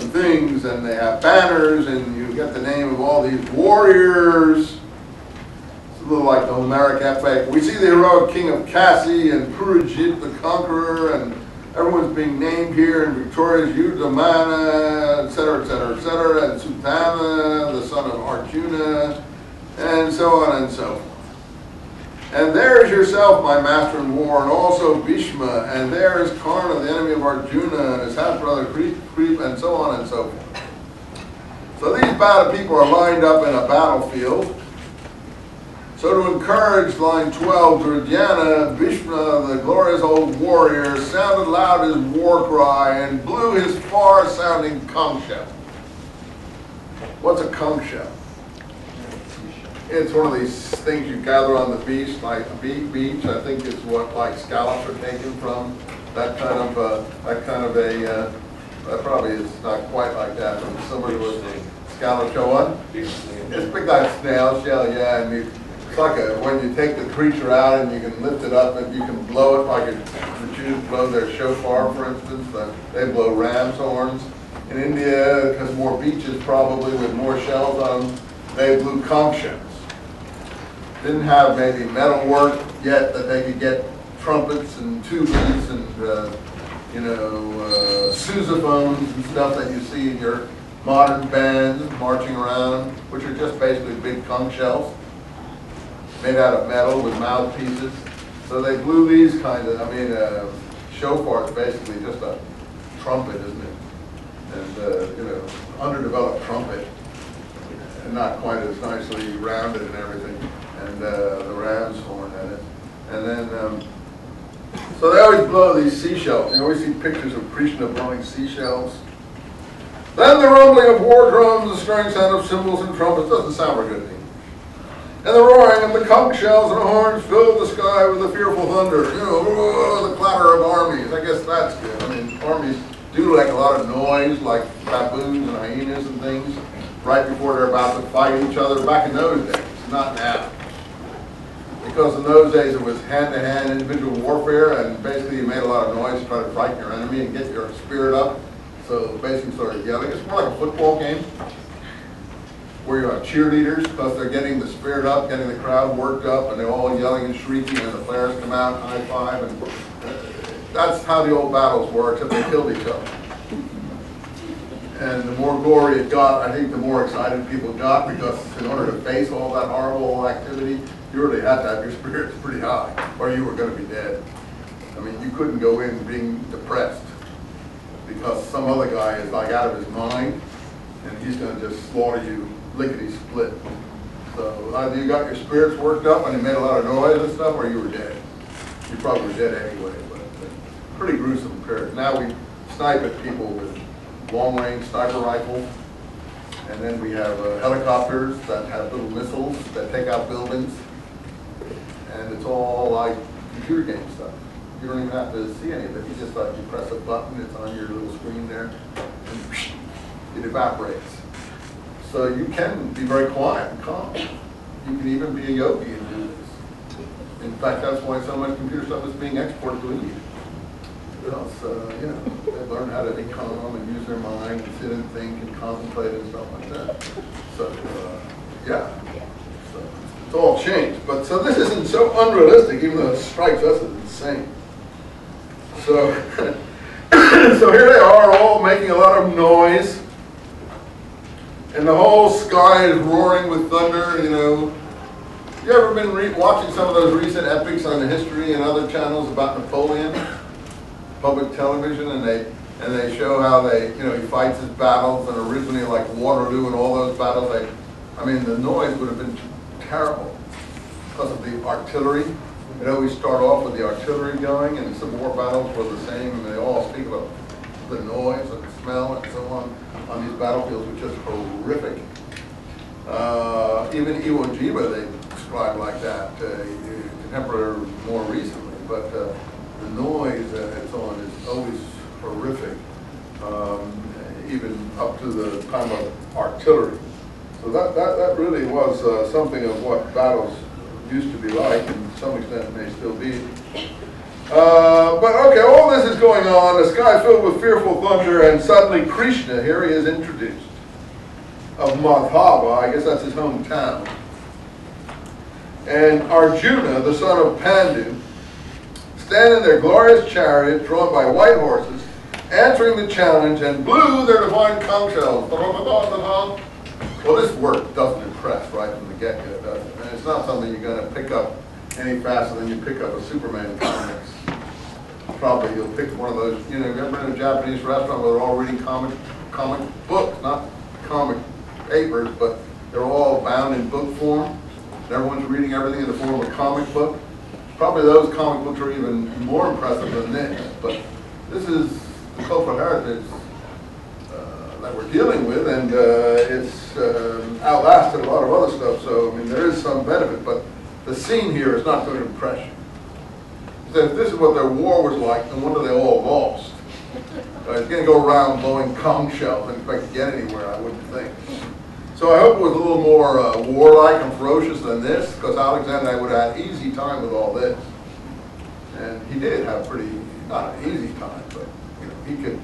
and things, and they have banners, and you get the name of all these warriors. It's a little like the Homeric epic. We see the heroic king of Cassi and Purajit the conqueror, and everyone's being named here, and Victoria's Yudhamana, etc., etc., etc., and Sutama, the son of Arjuna, and so on and so forth. And there's yourself, my master in war, and also Bhishma, and there is Karna, the enemy of Arjuna, and his half-brother Kripa, and so on and so forth. So these battle people are lined up in a battlefield. So to encourage line 12, Duryodhana, Bhishma, the glorious old warrior, sounded loud his war cry and blew his far-sounding conch shell. What's a conch shell? It's one of these things you gather on the beach, like a beach. I think it's what like scallops are taken from. That probably is not quite like that, but similar to a scallop shell. What? It's big like snail shell, yeah. And it's like when you take the creature out and you can lift it up and you can blow it like the Jews blow their shofar, for instance. They blow ram's horns. In India, because more beaches probably with more shells on them, they blew conch shells. Didn't have maybe metal work yet that they could get trumpets and tubas and sousaphones and stuff that you see in your modern bands marching around, which are just basically big conch shells made out of metal with mouthpieces. So they blew these kinds of, shofar is basically just a trumpet, isn't it? And underdeveloped trumpet, and not quite as nicely rounded and everything. And the ram's horn in it. And then, so they always blow these seashells. You always see pictures of Krishna blowing seashells. Then the rumbling of war drums, the stirring sound of cymbals and trumpets, doesn't sound very good to me. And the roaring of the conch shells and horns filled the sky with a fearful thunder. The clatter of armies. I guess that's good. I mean, armies do like a lot of noise, like baboons and hyenas and things, right before they're about to fight each other back in those days, not now. Because in those days it was hand-to-hand individual warfare, and basically you made a lot of noise to try to frighten your enemy and get your spirit up. So basically started yelling. It's more like a football game where you have cheerleaders because they're getting the spirit up, getting the crowd worked up, and they're all yelling and shrieking, and the players come out and high five. And that's how the old battles were, except they killed each other. And the more glory it got, I think the more excited people got, because in order to face all that horrible activity, you really had to have your spirits pretty high, or you were going to be dead. I mean, you couldn't go in being depressed because some other guy is like out of his mind, and he's going to just slaughter you lickety-split. So either you got your spirits worked up and you made a lot of noise and stuff, or you were dead. You probably were dead anyway, but pretty gruesome period. Now we snipe at people with long-range sniper rifles, and then we have helicopters that have little missiles that take out buildings, and it's all like computer game stuff. You don't even have to see any of it. You just you press a button, it's on your little screen there, and it evaporates. So you can be very quiet and calm. You can even be a yogi and do this. In fact, that's why so much computer stuff is being exported to India. Because, they learn how to be calm and use their mind and sit and think and contemplate and stuff like that. So, yeah. So it's all changed. But so this isn't so unrealistic, even though it strikes us as insane. So, so here they are, all making a lot of noise. And the whole sky is roaring with thunder, You ever been watching some of those recent epics on the history and other channels about Napoleon? Public television, and they show how he fights his battles, and originally like Waterloo and all those battles, the noise would have been terrible because of the artillery. It always start off with the artillery going, and some war battles were the same, and they all speak about the noise and the smell and so on these battlefields, which is horrific. Even Iwo Jima they described like that, contemporary more recently, but the noise and so on is always horrific, even up to the time of artillery. So that really was something of what battles used to be like, and to some extent may still be. But okay, all this is going on, the sky filled with fearful thunder, and suddenly Krishna, here he is introduced, of Madhava, I guess that's his hometown, and Arjuna, the son of Pandu, stand in their glorious chariot drawn by white horses, answering the challenge, and blew their divine conch shells. Well, this work doesn't impress right from the get-go, does it? And it's not something you're going to pick up any faster than you pick up a Superman comics. Probably you'll pick one of those, you know, you've ever been in a Japanese restaurant where they're all reading comic books, not comic papers, but they're all bound in book form. And everyone's reading everything in the form of a comic book. Probably those comic books are even more impressive than this, but this is the cultural heritage that we're dealing with, and it's outlasted a lot of other stuff, so I mean there is some benefit, but the scene here is not going to impress you. So if this is what their war was like, no wonder they all lost. It's going to go around blowing conch shells and expect to get anywhere, I wouldn't think. So I hope it was a little more warlike and ferocious than this, because Alexander would have had an easy time with all this. And he did have pretty, not an easy time, but you know, he could